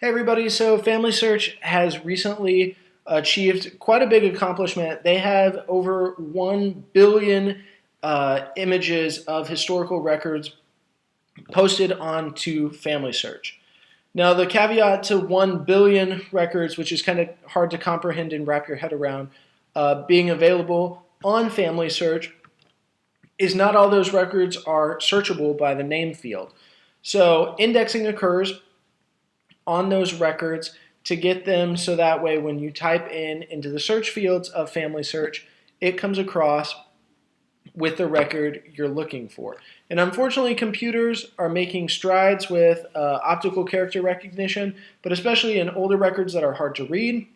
Hey everybody, so FamilySearch has recently achieved quite a big accomplishment. They have over 1 billion images of historical records posted onto FamilySearch. Now the caveat to 1 billion records, which is kind of hard to comprehend and wrap your head around, being available on FamilySearch, is not all those records are searchable by the name field. So indexing occurs on those records to get them so that way when you type into the search fields of FamilySearch, it comes across with the record you're looking for. And unfortunately, computers are making strides with optical character recognition, but especially in older records that are hard to read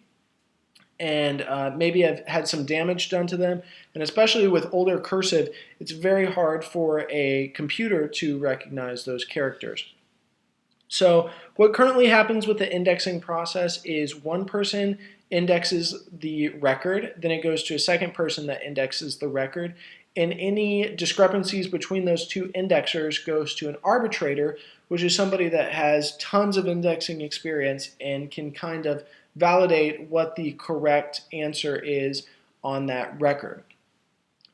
and maybe have had some damage done to them. And especially with older cursive, it's very hard for a computer to recognize those characters. So what currently happens with the indexing process is one person indexes the record, then it goes to a second person that indexes the record, and any discrepancies between those two indexers goes to an arbitrator, which is somebody that has tons of indexing experience and can kind of validate what the correct answer is on that record.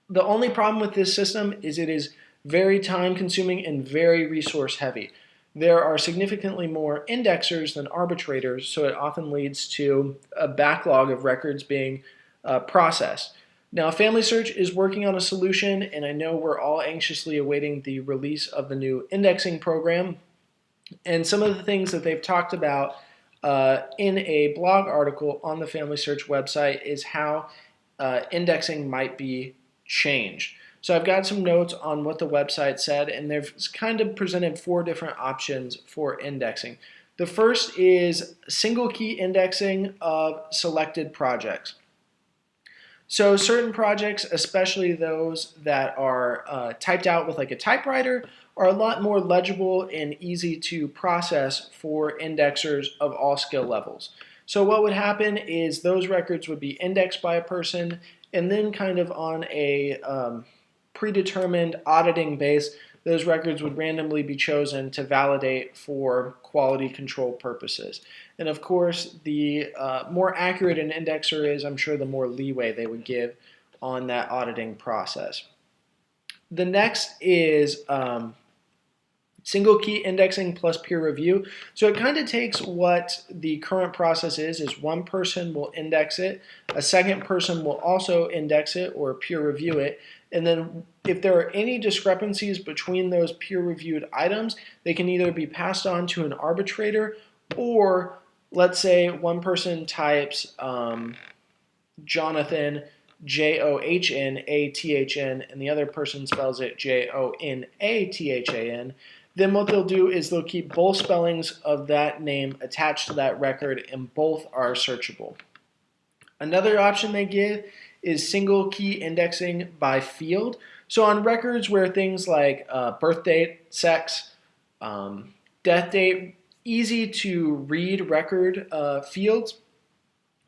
The only problem with this system is it is very time consuming and very resource heavy. There are significantly more indexers than arbitrators, so it often leads to a backlog of records being processed. Now, FamilySearch is working on a solution, and I know we're all anxiously awaiting the release of the new indexing program. And some of the things that they've talked about in a blog article on the FamilySearch website is how indexing might be changed. So I've got some notes on what the website said, and they've kind of presented 4 different options for indexing. The first is single key indexing of selected projects. So certain projects, especially those that are typed out with like a typewriter, are a lot more legible and easy to process for indexers of all skill levels. So what would happen is those records would be indexed by a person, and then kind of on a predetermined auditing base, those records would randomly be chosen to validate for quality control purposes. And of course, the more accurate an indexer is, I'm sure the more leeway they would give on that auditing process. The next is single key indexing plus peer review. So it kind of takes what the current process is one person will index it, a second person will also index it or peer review it, and then if there are any discrepancies between those peer-reviewed items, they can either be passed on to an arbitrator, or let's say one person types Jonathan, Johnathn, and the other person spells it Jonathan. Then what they'll do is they'll keep both spellings of that name attached to that record, and both are searchable. Another option they give is single key indexing by field. So on records where things like birth date, sex, death date, easy to read record fields,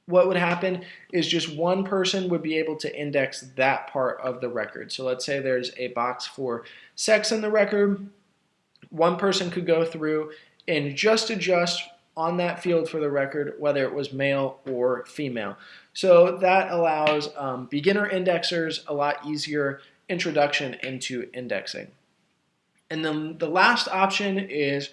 what would happen is just one person would be able to index that part of the record. So let's say there's a box for sex in the record. One person could go through and just adjust on that field for the record whether it was male or female. So that allows beginner indexers a lot easier introduction into indexing. And then the last option is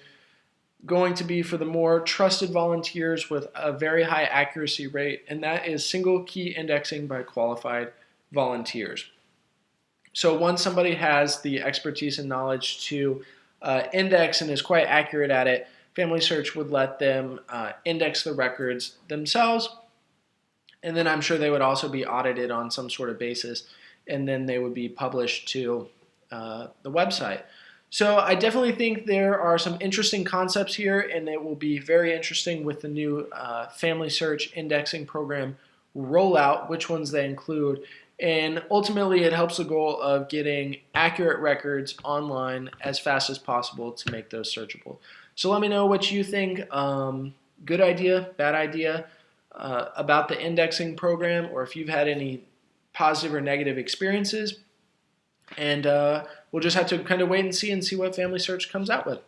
going to be for the more trusted volunteers with a very high accuracy rate, and that is single key indexing by qualified volunteers. So once somebody has the expertise and knowledge to index and is quite accurate at it, FamilySearch would let them index the records themselves, and then I'm sure they would also be audited on some sort of basis, and then they would be published to the website. So I definitely think there are some interesting concepts here, and it will be very interesting with the new FamilySearch indexing program rollout, which ones they include. And ultimately, it helps the goal of getting accurate records online as fast as possible to make those searchable. So let me know what you think. Good idea, bad idea about the indexing program, or if you've had any positive or negative experiences. And we'll just have to kind of wait and see what FamilySearch comes out with.